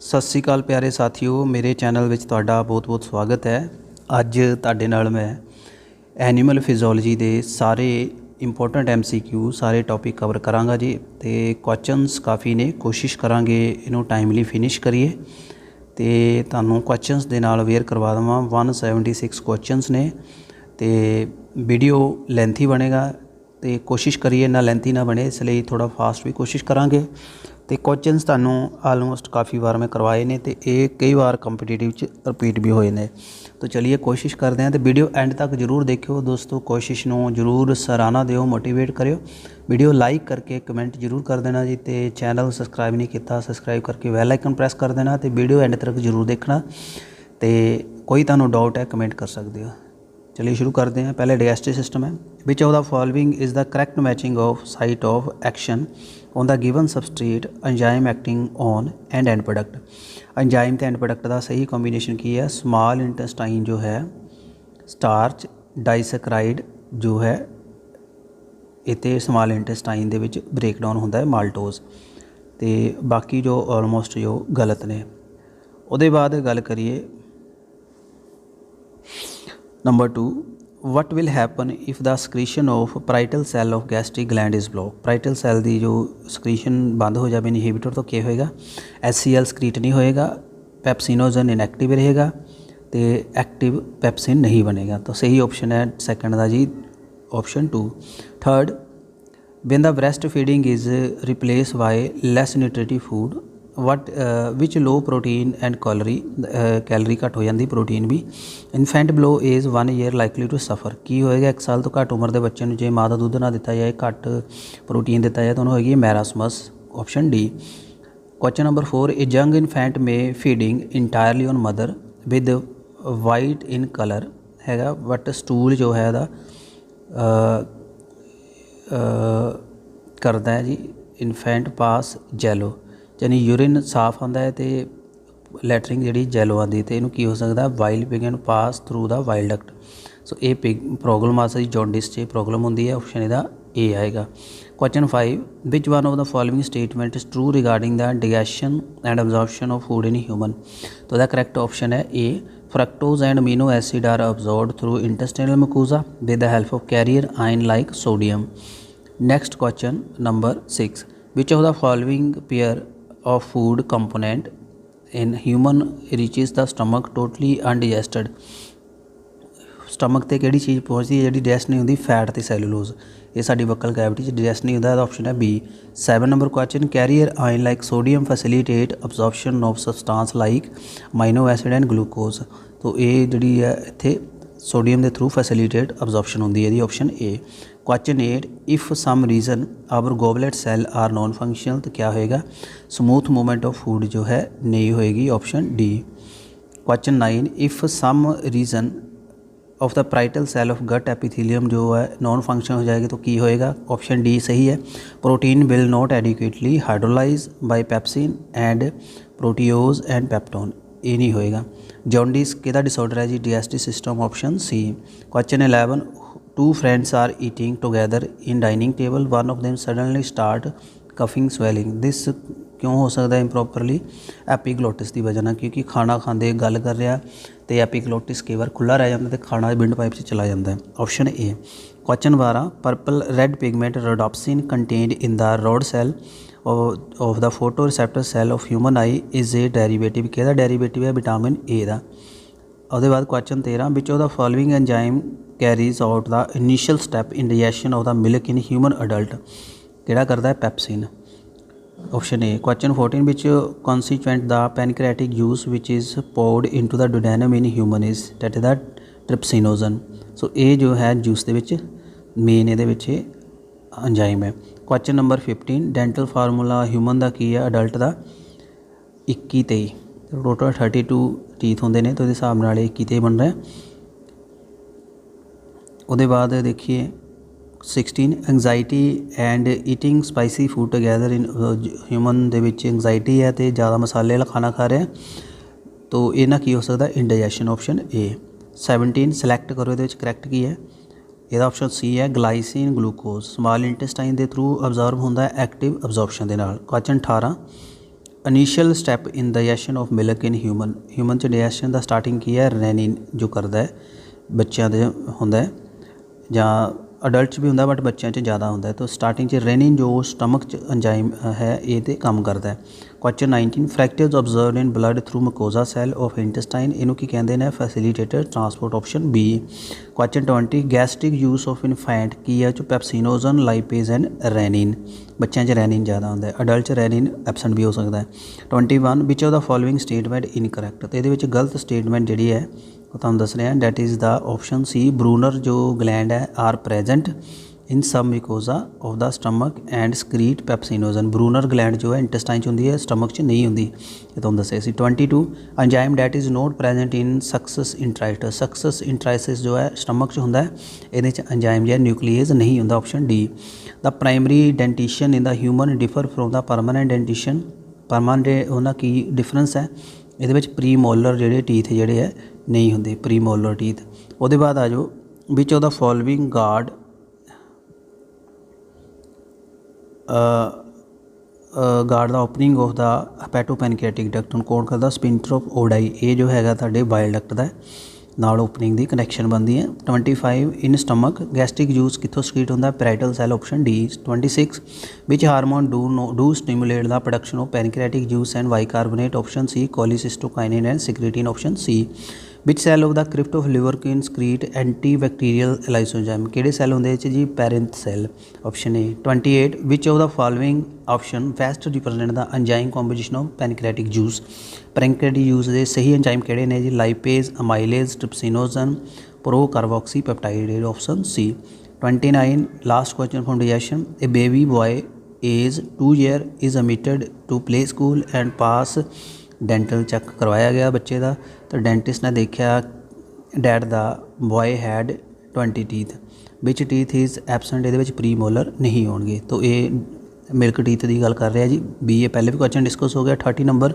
ਸਤਿ ਸ਼੍ਰੀ ਅਕਾਲ ਪਿਆਰੇ ਸਾਥੀਓ, ਮੇਰੇ ਚੈਨਲ ਵਿੱਚ ਤੁਹਾਡਾ ਬਹੁਤ-ਬਹੁਤ ਸਵਾਗਤ ਹੈ। ਅੱਜ ਤੁਹਾਡੇ ਨਾਲ ਮੈਂ ਐਨੀਮਲ ਫਿਜ਼ੀਓਲੋਜੀ ਦੇ ਸਾਰੇ ਇੰਪੋਰਟੈਂਟ MCQ ਸਾਰੇ ਟੌਪਿਕ ਕਵਰ ਕਰਾਂਗਾ ਜੀ। ਤੇ ਕੁਐਸਚਨਸ ਕਾਫੀ ਨੇ, ਕੋਸ਼ਿਸ਼ ਕਰਾਂਗੇ ਇਹਨੂੰ ਟਾਈਮਲੀ ਫਿਨਿਸ਼ ਕਰੀਏ ਤੇ ਤੁਹਾਨੂੰ ਕੁਐਸਚਨਸ ਦੇ ਨਾਲ ਅਵੇਅਰ ਕਰਵਾ ਦੇਵਾਂ। 176 ਕੁਐਸਚਨਸ ਨੇ ਤੇ ਵੀਡੀਓ ਲੈਂਥੀ ਬਣੇਗਾ ਤੇ ਕੋਸ਼ਿਸ਼ ਕਰੀਏ ਨਾ ਲੈਂਥੀ ਨਾ ਬਣੇ, ਇਸ ਲਈ ਥੋੜਾ ਫਾਸਟ ਵੀ ਕੋਸ਼ਿਸ਼ ਕਰਾਂਗੇ। तो क्वेश्चनस तुहानूं आलमोस्ट काफ़ी बार मैं करवाए ने तो ये कई बार कंपीटिटिव च रिपीट भी होए ने। तो चलिए कोशिश करते हैं, तो वीडियो एंड तक जरूर देखियो दोस्तों। कोशिश नूं जरूर सराहना दिओ, मोटिवेट करियो। वीडियो लाइक करके कमेंट जरूर कर देना जी। तो चैनल सबसक्राइब नहीं किया, सबसक्राइब करके बैल आइकन प्रेस कर देना। तो वीडियो एंड तक जरूर देखना। तो कोई तुहानूं डाउट है कमेंट कर सकते हो। चलिए शुरू करते हैं। पहले डाइजेस्टिव सिस्टम है। Which of the following is the correct matching of site of action on the given substrate enzyme acting on and product. Enzyme तो एंड प्रोडक्ट का सही कॉम्बीनेशन की है। स्मॉल इंटेस्टाइन जो है स्टार्च डाइसैकराइड जो है इतने small intestine they which breakdown होंदा है माल्टोज। तो बाकी जो ऑलमोस्ट जो गलत ने। उहदे बाद गल करिए number 2, what will happen if the secretion of parietal cell of gastric gland is block. Parietal cell की जो सक्रीशन बंद हो जाए इनहिबिटर तो क्या होएगा? HCl सक्रीट नहीं होएगा, पैप्सिनोजन इनएक्टिव रहेगा तो एक्टिव पैप्सिन नहीं बनेगा। तो सही ऑप्शन है सैकेंड का जी, option 2। Third, when the breast feeding is replaced by less nutritive food what which low protein and calorie घट हो जाती, प्रोटीन भी। Infant below age 1 year likely to suffer. की होएगा 1 साल तो घट उम्र के बच्चे जो माँ का दुध ना दिता जाए, घट प्रोटीन दिता जाए तो उन्होंने होगी marasmus, option D. Question number 4, a young infant में feeding entirely on mother with white in colour हैगा, बट स्टूल जो है करता है जी इन्फेंट पास जैलो, यानी यूरिन साफ आता है तो लैटरिंग जी जैलो आती। तो इनू की हो सकता है bile pigment pass through the bile duct. So ये प्रॉब्लम आ सकती जॉन्डिस से प्रॉब्लम होती है, ऑप्शन इसका ए आएगा। Question 5, which one of the following statement is true regarding the digestion and absorption of food in human. तो the correct option है A, fructose and amino acid are absorbed through intestinal mucosa with the help of carrier ion like sodium. Next question number 6, which of the following pair of food component in human reaches the stomach totally undigested। Stomach ते किहड़ी चीज़ पहुँचती है जी digest नहीं होंगी? Fat ते cellulose. ये साडी buccal cavity च digest नहीं होंदा, ऑप्शन है B. 7 number question, carrier ion like sodium facilitate absorption of substance like amino acid and glucose. तो ये जी है इत्थे सोडियम के थ्रू फैसिलिटेट अब्जॉर्प्शन होंगी है, option A. Question 8, if some reason our goblet cell are non functional तो क्या होएगा? स्मूथ मूवमेंट ऑफ फूड जो है नहीं होएगी, option D. Question 9, if some reason of the parietal cell of gut epithelium जो है नॉन फंक्शनल हो जाएगी तो की होएगा? ऑप्शन डी सही है। Protein will not adequately hydrolyse by pepsin and proteose and peptone, ये नहीं होएगा। जॉन्डिस किहदा डिसऑर्डर है जी? Digestive system, option C. Question 11, 2 friends are eating together in dining table, one of them suddenly start coughing swelling. This क्यों हो सकता है इम्प्रॉपरली? एपीग्लोटिस की वजह ना, क्योंकि खाना खाते गल कर रहा तो एपीग्लोटिस कई बार खुला रह जाता है, खाना विंड पाइप से चला जाता है, option A. Question 12, purple red pigment rhodopsin contained in the rod cell of the photoreceptor cell of human eye is a derivative. किहदा डेरीवेटिव है? विटामिन ए का। उसके बाद question 13, which of the following enzyme carries out the initial step in digestion of the milk in human adult. किहड़ा करता है? Pepsin, option A. Question 14, which constituent the pancreatic juice which is poured into the duodenum in human is that the trypsinogen. So ये जो है juice के main ये enzyme है। Question number 15, dental formula human का की है? अडल्ट का 21-23। टोटल 32 टीथ होंगे ने, तो इस हिसाब नाल 21-23 बन रहा है। उसके बाद देखिए 16, anxiety and eating spicy food together in human they which anxiety है तो ज़्यादा मसाले वाला खाना खा रहे हैं, तो ये ना की हो सकता है? Indigestion, option A. 17, सिलैक्ट करो ये करैक्ट की है? यदा ऑप्शन सी है, ग्लाइसिन ग्लूकोज। स्मॉल इंटेस्टाइन के थ्रू अब्जॉर्ब होंदा है एक्टिव अब्जॉर्प्शन के नाल। Question 18, initial step in digestion of milk in human च डाइजेशन का स्टार्टिंग की है रेनिन जो करता है बच्चों के होंदा है जां अडल्ट भी होंदा बट बच्चों ज़्यादा होंदा है। तो स्टार्टिंग च रेनिन जो स्टमक च एंजाइम है ये ते काम करता है। Question 19 fractures observe in blood through mucosa cell of intestine इनू की कहते हैं facilitated transport option B. Question 20 gastric juice of infant की है जो पैप्सिनोजन लाइपेज एंड रेनिन बच्चों च रेनिन ज़्यादा होंदा है अडल्ट च रेनिन एबसेंट भी हो सकता है। 21 which of the following statement incorrect तो ये गलत स्टेटमेंट जी है वो तुम दस रहे हैं that is the option C Brunner जो ग्लैंड है are present in submucosa of the stomach and secrete pepsinogen Brunner gland जो है इंटेस्टाइन होंगी है स्टमक च नहीं होंगी ये तुम दसे सी। 22 enzyme that is not present in succus entericus succus entericus जो है स्टमक च होंदा है ये एंजाइम जो है न्यूक्लियस नहीं होंदा option D. The primary dentition in the human differ from the permanent dentition permanent उन्होंने की डिफरेंस है ये प्री मोलर जोड़े टीथ जोड़े है नहीं होंगे प्री मोलर टीथ। वो बाद आ जाओ which of the following guard guard the opening of the hepatopancreatic duct हूँ कौन करता स्पिंटर ऑफ ओडाई ये जो है तुहाडे बाइल डक्ट का नाल ओपनिंग की कनैक्शन बनती है। 25 इन स्टमक गैस्ट्रिक जूस कितों स्क्रीट होंदा parietal cell option D. 26 which hormone do stimulate the production of pancreatic juice and bicarbonate option C cholecystokinin and secretin option C. Which cell of the crypt of liver can secrete anti bacterial lysozyme किहड़े cell होंदे जी paneth cell option A. 28 which of the following option best represent the enzyme composition of pancreatic juice pancreatic juice के सही enzyme किहड़े ने जी lipase amylase trypsinogen pro carboxy peptidase option C. 29 last question from digestion a baby boy age 2 year is admitted to play school and pass dental check करवाया गया बच्चे का तो डेंटिस्ट ने देखा that the boy had 20 teeth which teeth is absent ये pre molar नहीं होंगे तो ये मिल्क टीथ की गल कर रहा है जी बी। ए पहले भी क्वेश्चन डिस्कस हो गया 30 नंबर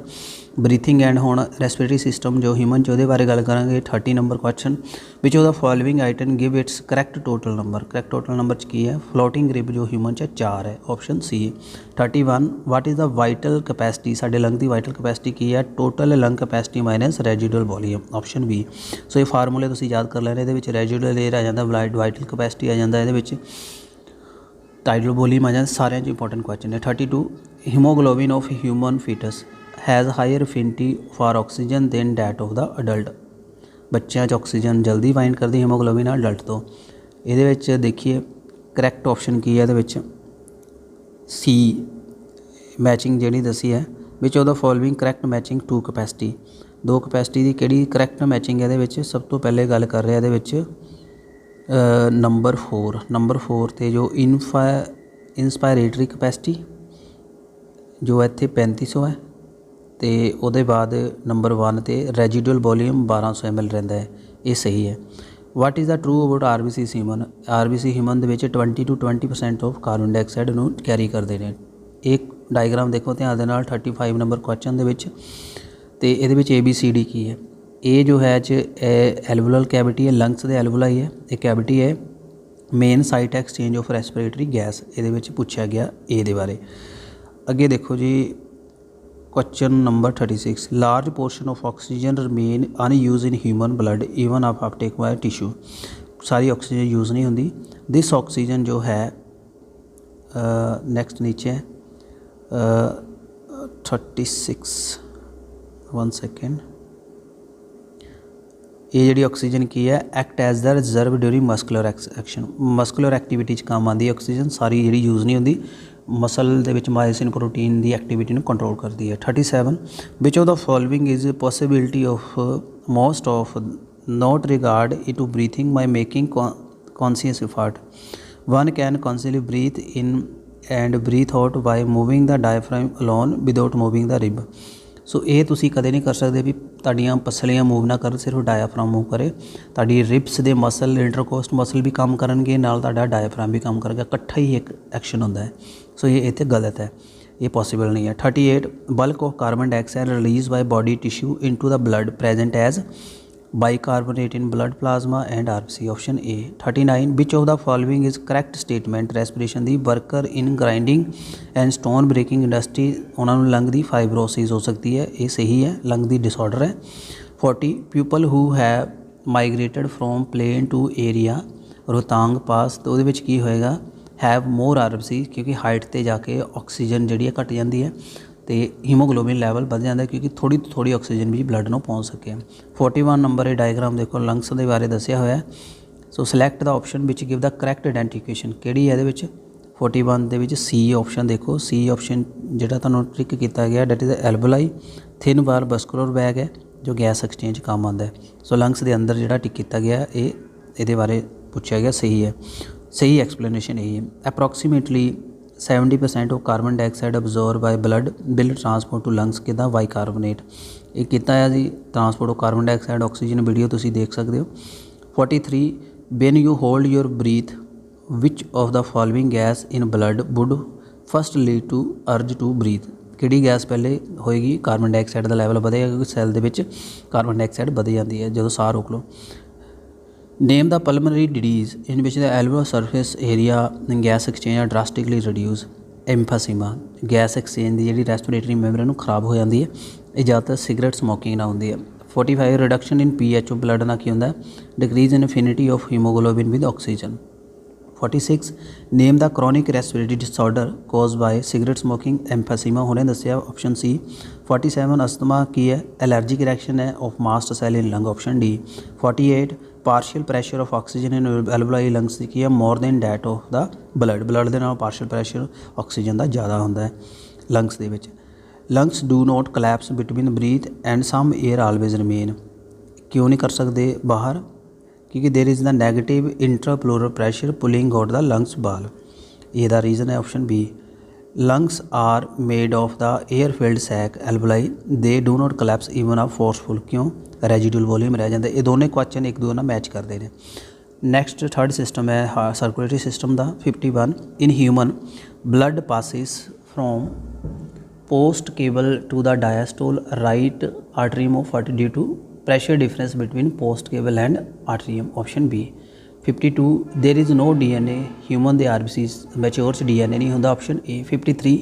ब्रीथिंग एंड हुण रेस्पिरेटरी सिस्टम जो ह्यूमन च उहदे बारे गल करांगे 30 number question which of the following item give its correct total number च की है फ्लोटिंग रिब जो ह्यूमन च 4 है option C. 31 what is the vital capacity साडे लंग की वाइटल कैपेसिटी की है total lung capacity minus residual volume option B. So ये फार्मूले तुसीं याद कर लेने ये रेजिडुअल एयर आ जाता वाइटल कैपेसिटी आ जाता ये टाइडल वॉल्यूम आ जाता सारे इंपॉर्टेंट क्वेश्चन है। 32 haemoglobin of human foetus has higher affinity for oxygen than that of the adult बच्चों ऑक्सीजन जल्दी फाइंड करती हीमोग्लोबिन अडल्ट तो ये देखिए करैक्ट ऑप्शन की है सी मैचिंग जी दसी है which of the following correct matching to capacity दो कैपेसिटी की किहड़ी करैक्ट मैचिंग है सब तो पहले गल कर रहे हैं नंबर 4 तो जो इंस्पायरेटरी कैपेसिटी जो इत्थे 3500 है तो वो बाद नंबर 1 तो रेजिडुअल वॉल्यूम 1200 ml रहिंदा है ये सही है। What is the true about RBC human RBC human 20 to 20% of carbon dioxide नूं कैरी करते हैं। एक डायग्राम देखो ध्यान दे नाल 35 नंबर क्वेश्चन तो ये ABCD की है ए जो है एल्वुलर कैविटी है लंग्स के एल्वुला ही है एक कैविटी है main site exchange of respiratory gas ये पूछा गया ए दे बारे। अगे देखो जी question number 36 large portion of oxygen remain unused in human blood even of uptake by tissue सारी ऑक्सीजन यूज़ नहीं होंगी दिस ऑक्सीजन जो है नैक्सट नीचे है 36 1 सेकेंड ये जी ऑक्सीजन की है act as the reserve during muscular action muscular activity काम आती ऑक्सीजन सारी जी यूज़ नहीं होंगी मसल के मायोसिन प्रोटीन की एक्टिविटी में कंट्रोल करती है। 37 which of the following is possibility of most of not regard it to breathing by making conscious effort one can consciously breathe in and breathe out by moving the diaphragm alone without moving the rib so ये तुसी कदे नहीं कर सकते भी ताड़ियाँ पसलियाँ move ना कर सिर्फ डायाफ्राम मूव करे ताड़ी रिब्स दे मसल इंटरकोस्ट मसल भी काम करनगे नाल ताड़ा डायाफ्राम भी काम करेगा इकट्ठा ही एक एक्शन होता है सो ये इत्थे गलत है ये पॉसिबल नहीं है। 38 bulk of carbon dioxide release by body tissue into the blood present as bicarbonate in blood plasma and RBC, option A. 39 which of the following is correct statement? respiration the worker in grinding and stone breaking industry ਉਹਨਾਂ ਨੂੰ ਲੰਗ ਦੀ fibrosis ਹੋ ਸਕਦੀ ਹੈ, ਇਹ ਸਹੀ ਹੈ, ਲੰਗ ਦੀ disorder ਹੈ। 40 people who have migrated from plain to area Rohtang ਪਾਸ, तो ਉਹਦੇ ਵਿੱਚ ਕੀ ਹੋਏਗਾ, have more RBC क्योंकि हाइट ਤੇ ਜਾ ਕੇ ਆਕਸੀਜਨ ਜਿਹੜੀ ਹੈ ਘਟ ਜਾਂਦੀ ਹੈ ਤੇ ਹੀਮੋਗਲੋबिन ਲੈਵਲ ਵੱਧ ਜਾਂਦਾ ਕਿਉਂਕਿ ਥੋੜੀ ਤੋਂ ਥੋੜੀ ਆਕਸੀਜਨ ਵੀ ਬਲੱਡ ਨੂੰ ਪਹੁੰਚ ਸਕੇ। 41 ਨੰਬਰ ਇਹ ਡਾਇਗਰਾਮ ਦੇਖੋ, ਲੰਗਸ ਦੇ ਬਾਰੇ ਦੱਸਿਆ ਹੋਇਆ। So select the option which give the correct identification, ਕਿਹੜੀ ਹੈ ਇਹਦੇ ਵਿੱਚ? 41 ਦੇ ਵਿੱਚ ਸੀ ਆਪਸ਼ਨ ਦੇਖੋ, ਸੀ ਆਪਸ਼ਨ ਜਿਹੜਾ ਤੁਹਾਨੂੰ ਟ੍ਰਿਕ ਕੀਤਾ ਗਿਆ ਡੈਟ ਇਜ਼ ਐਲਬੋਲਾਈ ਥਿਨ ਵਾਲ ਬਸਕੂਲਰ ਬੈਗ ਹੈ ਜੋ ਗੈਸ ਐਕਸਚੇਂਜ ਕੰਮ ਆਉਂਦਾ ਹੈ। ਸੋ ਲੰਗਸ ਦੇ ਅੰਦਰ ਜਿਹੜਾ ਟਿਕ ਕੀਤਾ ਗਿਆ ਇਹ ਇਹਦੇ ਬਾਰੇ ਪੁੱਛਿਆ ਗਿਆ, ਸਹੀ ਹੈ, ਸਹੀ ਐਕਸਪਲੇਨੇਸ਼ਨ ਇਹੀ ਹੈ। Approximately 70% of carbon dioxide absorb by blood will transport to lungs ਕਿੱਦਾਂ? ਬਾਈਕਾਰਬੋਨੇਟ, ਇਹ ਕੀਤਾ ਹੈ ਜੀ transport of carbon dioxide oxygen, video ਤੁਸੀਂ ਦੇਖ ਸਕਦੇ ਹੋ। 43 when you hold your breath which of the following gas in blood would first lead to urge to breathe, ਕਿਹੜੀ ਗੈਸ ਪਹਿਲੇ ਹੋਏਗੀ? ਕਾਰਬਨ ਡਾਈਆਕਸਾਈਡ ਦਾ ਲੈਵਲ ਵਧੇਗਾ ਕਿਉਂਕਿ ਸੈੱਲ ਦੇ ਵਿੱਚ ਕਾਰਬਨ ਡਾਈਆਕਸਾਈਡ ਵਧ ਜਾਂਦੀ ਹੈ ਜਦੋਂ ਸਾਹ ਰੋਕ ਲਓ। Name the pulmonary disease in which the alveolar surface area gas exchange are drastically reduce, emphysema, gas exchange ਦੀ ਜਿਹੜੀ ਰੈਸਪੀਰੇਟਰੀ ਮੈਂਬਰੇਨ ਨੂੰ ਖਰਾਬ ਹੋ ਜਾਂਦੀ ਹੈ, ਇਹ ਜ਼ਿਆਦਾਤਰ ਸਿਗਰਟ ਸਮੋਕਿੰਗ ਨਾਲ ਹੁੰਦੀ ਹੈ। 45 reduction in pH of blood ਨਾਲ ਕੀ ਹੁੰਦਾ? Decrease in affinity of haemoglobin with oxygen. 46 name the chronic respiratory disorder cause by cigarette smoking, emphysema, ਹੁਣੇ ਦੱਸਿਆ, ਆਪਸ਼ਨ ਸੀ। 47 ਅਸਥਮਾ ਕੀ ਹੈ? ਐਲਰਜਿਕ ਰਿਐਕਸ਼ਨ ਹੈ of mast cell in lung, option D. 48 partial pressure of oxygen in alveoli lungs ਦੀ ਕੀ ਹੈ? More than that of the blood, blood ਦੇ ਨਾਲ ਪਾਰਸ਼ੀਅਲ ਪ੍ਰੈਸ਼ਰ ਆਕਸੀਜਨ ਦਾ ਜ਼ਿਆਦਾ ਹੁੰਦਾ ਹੈ ਲੰਗਸ ਦੇ ਵਿੱਚ। Lungs do not collapse between breath and some air always remain, ਕਿਉਂ ਨਹੀਂ ਕਰ ਸਕਦੇ ਬਾਹਰ? ਕਿਉਂਕਿ there is the negative intrapleural pressure pulling out the lungs wall, ਇਹਦਾ ਰੀਜ਼ਨ ਹੈ option B. Lungs are made of the air filled sac alveoli, they do not collapse even a forceful, ਕਿਉਂ? Residual volume ਰਹਿ ਜਾਂਦਾ। ਇਹ ਦੋਨੇ question ਇੱਕ ਦੂਜੇ ਨਾਲ ਮੈਚ ਕਰਦੇ ਨੇ। ਨੈਕਸਟ ਥਰਡ ਸਿਸਟਮ ਹੈ ਸਰਕੂਲੇਟਰੀ ਸਿਸਟਮ ਦਾ। 51 in human blood passes from post caval to the diastole right atrium of heart due to pressure difference between post caval and atrium, option B. 52 there is no DNA human ਦੇ RBCs mature 'ਚ DNA ਨਹੀਂ ਹੁੰਦਾ, option A. 53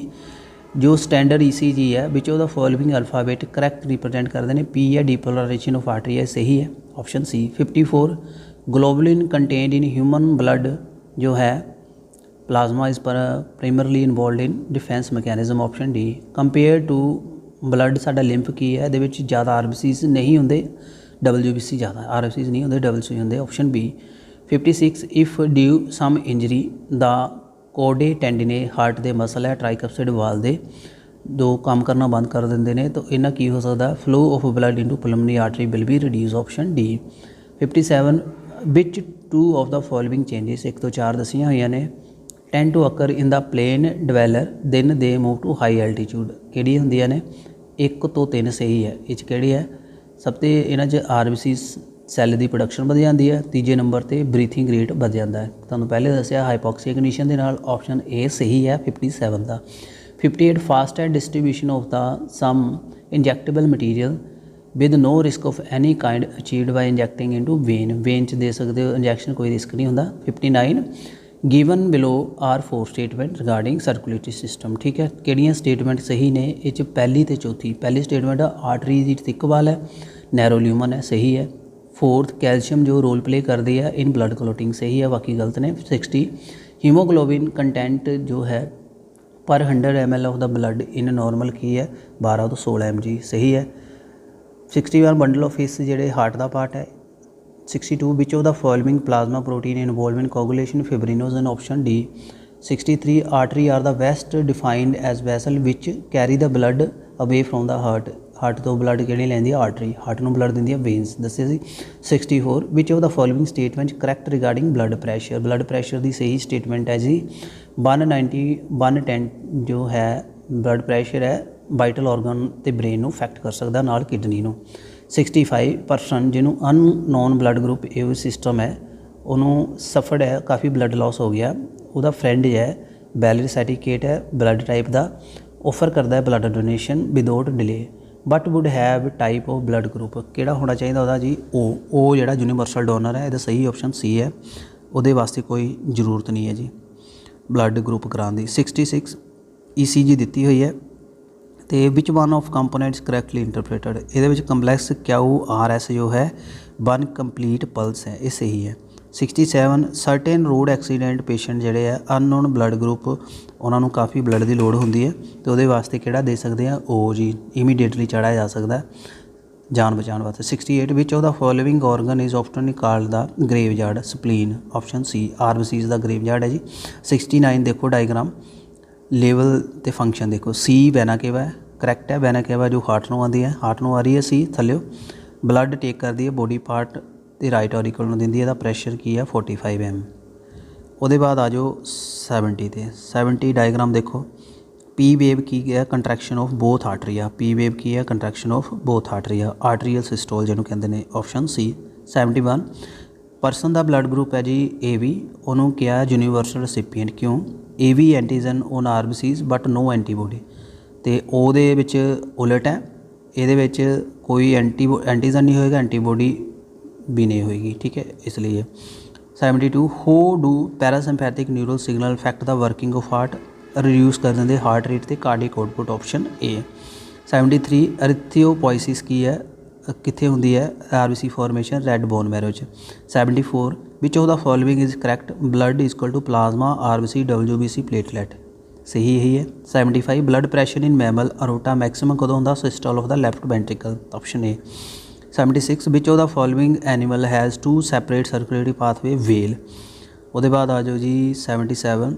ਜੋ standard ECG ਹੈ ਵਿਚ ਉਹਦਾ following alphabet correct represent ਕਰਦੇ ਨੇ, P ਹੈ ਡੀਪੋਲਰਾਈਜੇਸ਼ਨ ਆਫ ਆਰਟਰੀ ਹੈ, ਸਹੀ ਹੈ, option C. 54 globulin contained in human blood ਜੋ ਹੈ plasma is primarily involved in defence mechanism, option D. Compare to blood ਸਾਡਾ ਲਿੰਫ ਕੀ ਹੈ, ਇਹਦੇ ਵਿੱਚ ਜ਼ਿਆਦਾ RBCs ਨਹੀਂ ਹੁੰਦੇ, WBC ਜ਼ਿਆਦਾ, RBCs ਨਹੀਂ ਹੁੰਦੇ, WBC ਹੁੰਦੇ, option B. 56 if due some injury the ਕੋਡੇ ਟੈਂਡਿਨੇ ਹਾਰਟ ਦੇ ਮਸਲ ਹੈ ਟ੍ਰਾਈਕੈਪਸਿਡ ਵਾਲ ਦੇ ਦੋ ਕੰਮ ਕਰਨਾ ਬੰਦ ਕਰ ਦਿੰਦੇ ਨੇ, ਤਾਂ ਇਹਨਾਂ ਕੀ ਹੋ ਸਕਦਾ? Flow of blood into pulmonary artery will be reduce, option D. 57 which 2 of the following changes 1 ਤੋਂ 4 ਦੱਸੀਆਂ ਹੋਈਆਂ ਨੇ tend to occur in the plain dweller then they move to high altitude, ਕਿਹੜੀਆਂ ਹੁੰਦੀਆਂ ਨੇ? 1 ਤੋਂ 3 ਸਹੀ ਹੈ, ਇਹ 'ਚ ਕਿਹੜੀ ਹੈ? ਸਭ ਤੋਂ ਇਹਨਾਂ 'ਚ RBCs ਸੈੱਲ ਦੀ ਪ੍ਰੋਡਕਸ਼ਨ ਵਧ ਜਾਂਦੀ ਹੈ, ਤੀਜੇ ਨੰਬਰ 'ਤੇ ਬਰੀਥਿੰਗ ਰੇਟ ਵਧ ਜਾਂਦਾ ਹੈ, ਤੁਹਾਨੂੰ ਪਹਿਲੇ ਦੱਸਿਆ ਹਾਈਪੋਕਸੀਆ ਕੰਡੀਸ਼ਨ ਦੇ ਨਾਲ, ਆਪਸ਼ਨ ਏ ਸਹੀ ਹੈ 57 ਦਾ। 58 fast and distribution of the some injectable material with no risk of any kind achieved by injecting into vein 'ਚ ਦੇ ਸਕਦੇ ਹੋ ਇੰਜੈਕਸ਼ਨ, ਕੋਈ ਰਿਸਕ ਨਹੀਂ ਹੁੰਦਾ। 59 given below are 4 statement regarding circulatory system, ਠੀਕ ਹੈ, ਕਿਹੜੀਆਂ ਸਟੇਟਮੈਂਟ ਸਹੀ ਨੇ? ਇਹ 'ਚ ਪਹਿਲੀ ਅਤੇ ਚੌਥੀ। ਪਹਿਲੀ ਸਟੇਟਮੈਂਟ ਆਰਟਰੀ ਦੀ ਥਿਕ ਵਾਲ ਹੈ, ਨੈਰੋ ਲਿਊਮਨ ਹੈ, ਸਹੀ ਹੈ। 4th ਕੈਲਸ਼ੀਅਮ ਜੋ ਰੋਲ ਪਲੇ ਕਰਦੀ ਹੈ ਇਨ ਬਲੱਡ ਕਲੋਟਿੰਗ, ਸਹੀ ਹੈ, ਬਾਕੀ ਗਲਤ ਨੇ। 60 ਹੀਮੋਗਲੋबिन ਕੰਟੈਂਟ ਜੋ ਹੈ ਪਰ 100 ml of the blood in normal ਕੀ ਹੈ? 12 ਤੋਂ 16 mg, ਸਹੀ ਹੈ। 61 ਬੰਡਲ ਆਫ ਫਿਸ ਜਿਹੜੇ ਹਾਰਟ ਦਾ ਪਾਰਟ ਹੈ। 62 which of the following plasma protein involve in coagulation fibrinogen, option D. 63 artery are the best defined as vessel which carry the blood away from the heart, heart ਤੋਂ blood ਕਿਹੜੀ ਲੈਂਦੀ ਹੈ? Artery, heart ਨੂੰ blood ਦਿੰਦੀ ਹੈ veins, ਦੱਸਿਆ ਸੀ। 64 ਵਿਚ of the following statement correct regarding blood pressure, blood pressure ਦੀ ਸਹੀ statement ਹੈ ਜੀ 190 110 ਜੋ ਹੈ ਬਲੱਡ ਪ੍ਰੈਸ਼ਰ ਹੈ ਵਾਈਟਲ ਔਰਗਨ ਅਤੇ ਬ੍ਰੇਨ ਨੂੰ ਅਫੈਕਟ ਕਰ ਸਕਦਾ, ਨਾਲ ਕਿਡਨੀ ਨੂੰ। 65% ਜਿਹਨੂੰ ਅਨਨੋਨ ਬਲੱਡ ਗਰੁੱਪ ਇਹ ਸਿਸਟਮ ਹੈ ਉਹਨੂੰ ਸਫਰਡ ਹੈ, ਕਾਫੀ ਬਲੱਡ ਲਾਸ ਹੋ ਗਿਆ, ਉਹਦਾ ਫਰੈਂਡ ਹੈ ਬੈਲਰੀ ਸਰਟੀਫਿਕੇਟ ਹੈ ਬਲੱਡ ਟਾਈਪ ਦਾ, ਆਫਰ ਕਰਦਾ ਹੈ blood donation without delay. But would have type of blood group किहड़ा होना चाहिए ਉਹਦਾ जी ओ ਜਿਹੜਾ यूनीवर्सल डोनर है ਇਹਦਾ सही ऑप्शन सी है ਉਹਦੇ वास्ते कोई ज़रूरत नहीं है जी ब्लड ग्रुप कराने की 66 ECG ਦਿੱਤੀ ਹੋਈ ਹੈ ਤੇ ਵਿਚ वन ऑफ कंपोनेंट्स करैक्टली इंटरप्रेटेड ਇਹਦੇ ਵਿੱਚ ਕੰਪਲੈਕਸ QRS जो है वन कंप्लीट पल्स है ये सही है 67 सर्टेन रोड एक्सीडेंट पेशेंट ਜਿਹੜੇ है अननोन ब्लड ग्रुप उन्होंने काफ़ी ब्लड की लोड़ होंगी है तो वो वास्ते किहड़ा दे सकते हैं ओ जी इमीडिएटली चढ़ाया जा सकता है जान बचाने वास्ते 68 which of the following organ is often called the graveyard spleen option C RBCs का ग्रेवयार्ड है जी 69 देखो डायग्राम लेवल तो फंक्शन देखो सी वैना केवा है करैक्ट है वैना केवा जो हार्ट में आती है हार्ट में आ रही है सी थल्ले ब्लड टेक करती है बॉडी पार्ट तो राइट ऑरिकल में दिंदी है प्रैशर की है 45 mm ਉਹਦੇ बाद आ जाओ 70 ਤੇ 70 डायग्राम देखो पी वेव की है contraction of both atria P wave की है contraction of both atria atrial systole जिन्होंने कहते हैं ऑप्शन सी 71 परसन का ब्लड ग्रुप है जी AB उन्होंने क्या यूनीवर्सल रेसिपिएंट क्यों AB antigen on RBCs but no antibody तो ਉਹਦੇ ਵਿੱਚ ਉਲਟ है ਇਹਦੇ ਵਿੱਚ कोई एंटीजन नहीं होएगा एंटीबॉडी भी नहीं होएगी ठीक है इसलिए 72 how do parasympathetic neural signal effect the working of heart reduce कर देंगे हार्ट रेट ते cardiac output option A 73 erythropoiesis की है कित्थे हुंदी है RBC formation red bone marrow च 74 which of the following is correct blood is equal to plasma RBC WBC platelet सही यही है 75 blood pressure in mammal aorta maximum कदों हुंदा systole of the left ventricle option A 76 which of the following animal has two separate circulatory pathway well उसके बाद आ जाओ जी 77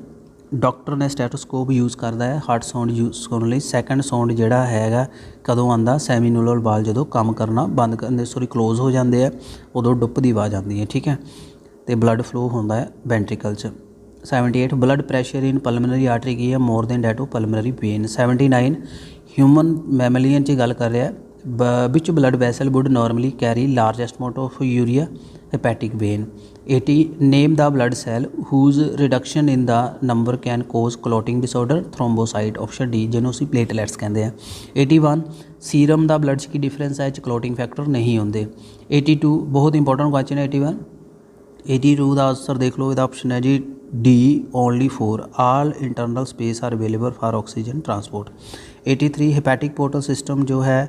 doctor ने स्टैटोस्कोप यूज़ करता है हार्ट साउंड यूज़ करने लई सैकेंड साउंड जिहड़ा हैगा कदों आंदा सैमीनुलर बाल जो काम करना बंद करने सॉरी क्लोज हो जाते हैं उदों डुप की आवाज़ आती है ठीक है तो ब्लड फ्लो होंदा है वेंट्रिकल च 78 blood pressure in pulmonary artery की है more than that of pulmonary vein 79 human mammalian च गल कर रहा है which blood vessel would normally carry largest amount of urea hepatic vein 80 name the blood cell whose reduction in the number can cause clotting disorder thrombocyte option D जिन्होंने उसी platelets कहते हैं 81 serum the blood की difference है clotting factor नहीं होंगे 82 बहुत important question है 82 का आंसर देख लो, इसका ऑप्शन है जी D only 4 all internal space are available for oxygen transport. 83 hepatic portal system जो है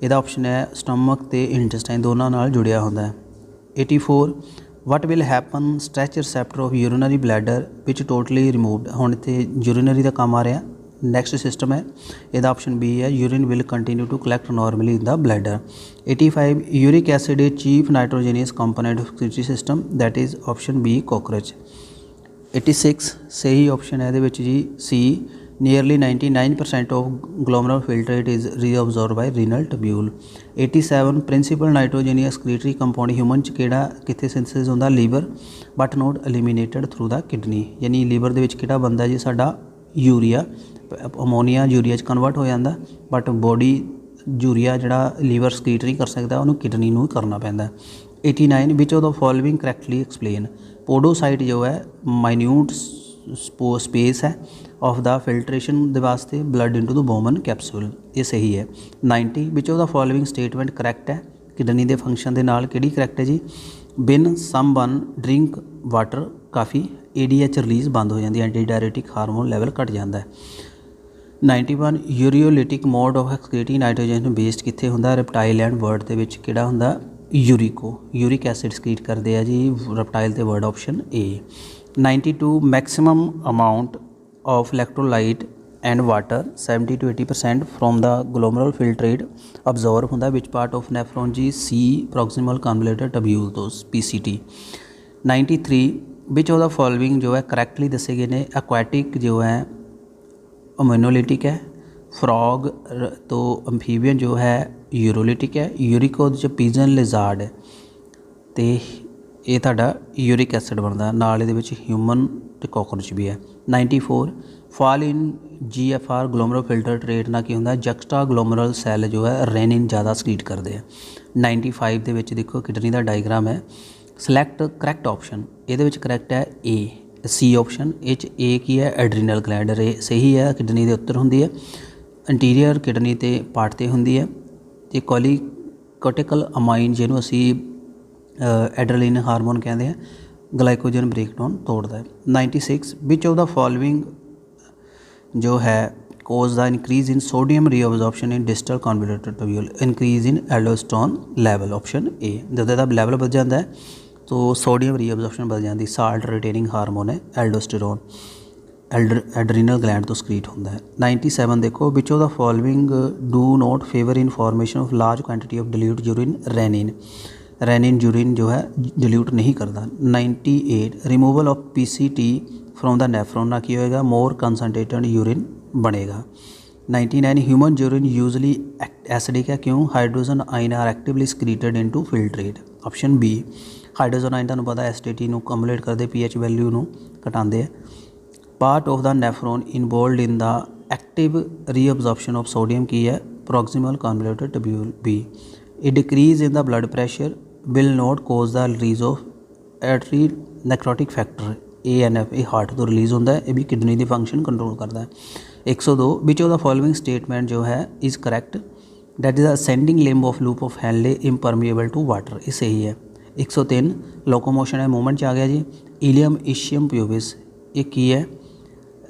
इसका ऑप्शन है स्टमक तो इंटेस्टाइन दोनों नाल जुड़िया होंदा है। 84 what will happen stretch receptor of urinary bladder which totally removed. हुण इत्थे यूरिनरी का काम आ रहा। नैक्सट सिस्टम है इसका ऑप्शन बी है urine will continue to collect normally in the bladder. 85 uric acid is chief nitrogenous component of city system that is option B cockroach. 86 सही option है ये जी C nearly 99% of glomerular filtrate is reabsorb by renal tubule. 87 principal nitrogenous excretory compound human च किहड़ा कित्थे सिंथेसिस होंदा liver but not eliminated through the kidney. यानी लीवर दे विच किहड़ा बनदा जी साडा यूरिया अमोनीया यूरिया च कन्वर्ट हो जाता बट बॉडी यूरिया जिहड़ा लीवर एक्सक्रीटरी कर सकता उन्होंने किडनी नूं करना पैंदा। 89 which of the following correctly explain. Podocyte जो है माइन्यूट स्पेस है ऑफ द फिल्ट्रेशन दे वास्ते blood into the Bowman capsule, ये सही है। 90 which of the following statement correct है। किडनी के फंक्शन के नाल किहड़ी करैक्ट है जी बिन सम वन ड्रिंक वाटर काफ़ी ADH रिलीज़ बंद हो जाती है, एंटी डायरेटिक हार्मोन लैवल घट जाता है। 91 uricotelic mode of excreting nitrogen based कित्थे हुंदा रेप्टाइल एंड वर्ड दे विच किहड़ा हुंदा यूरिको यूरिक एसिड एक्सक्रीट करते हैं जी रेप्टाइल ते bird option A. 92 maximum amount of electrolyte and water 70 to 80% from the glomerular filtrate absorb हुंदा विच पार्ट ऑफ नेफ्रॉन जी सी प्रॉक्सिमल कन्वोल्यूटर ट्यूब्यूल तो PCT। 93 which of the following जो है करैक्टली दसे गए ने एक्वाटिक जो है अमोनोलिटिक है, फ्रॉग तो एम्फीबियन जो है यूरोलिटिक है, यूरिको पिजन लिजार्ड है तो ये तुहाडा यूरिक एसिड बनता नाल इहदे विच ह्यूमन तो कॉकरोच भी है। 94 fall in GFR glomerular filter trait ना की होंदा जक्सटा ग्लोमेरुलर सैल जो है रेनिन ज़्यादा एक्सक्रीट करते हैं। 95 दे विच देखो किडनी का डायग्राम है। सिलैक्ट करैक्ट ऑप्शन ये करैक्ट है ए सी ऑप्शन। ए की है एड्रीनल ग्लैंड सही है किडनी के उत्तर होंदी है। इंटीरियर किडनी ते पार्ट ते होंदी है ਤੇ ਕੋਲੀਕੋਟਿਕਲ ਅਮਾਈਨ ਜਿਹਨੂੰ ਅਸੀਂ ਐਡਰੇਨਾਲਿਨ ਹਾਰਮੋਨ ਕਹਿੰਦੇ ਆ, ਗਲਾਈਕੋਜਨ ਬ੍ਰੇਕਡਾਊਨ ਤੋੜਦਾ ਹੈ। 96 ਵਿਚ ਆਫ ਦ ਫੋਲੋਇੰਗ ਜੋ ਹੈ cause the increase in sodium reabsorption in distal convoluted tubule, increase in aldosterone level, option A। जब ਇਹਦਾ ਲੈਵਲ ਵੱਧ ਜਾਂਦਾ ਹੈ तो ਸੋਡੀਅਮ ਰੀਅਬਜ਼ੌਰਪਸ਼ਨ ਵੱਧ ਜਾਂਦੀ, ਸਾਲਟ ਰਿਟੇਨਿੰਗ ਹਾਰਮੋਨ ਹੈ ਐਲਡੋਸਟੇਰੋਨ, ਐਡਰੀਨਲ ਗਲੈਂਡ ਤੋਂ ਸਕ੍ਰੀਟ ਹੁੰਦਾ ਹੈ। 97 ਦੇਖੋ which of the following do not favour in formation of large quantity of dilute urine renin, renin urine जो है डिल्यूट नहीं करता। 98 removal of PCT from the nephron ना की होएगा, मोर कंसनट्रेटेड यूरिन बनेगा। 99 ह्यूमन यूरिन यूजली एसिडिक है, क्यों? Hydrogen ion are actively secreted into filtrate, option B. Hydrogen ion तुहानूं पता एसिडिटी नूं कम्युलेट करते, पीएच वैल्यू नूं घटाते हैं। Part of the nephron involved in the active reabsorption of sodium की है, proximal convoluted tubule B. A decrease in the blood pressure will not cause the release of atrial natriuretic factor ANF, ये heart तो release होता है, ये भी kidney की function control करता है। 102 which of the following statement जो है is correct, that is ascending limb of loop of Henle impermeable to water, ये सही है। 103 लोकोमोशन है मूवमेंट आ गया जी। इलियम इशियम प्यूबिस ये की है,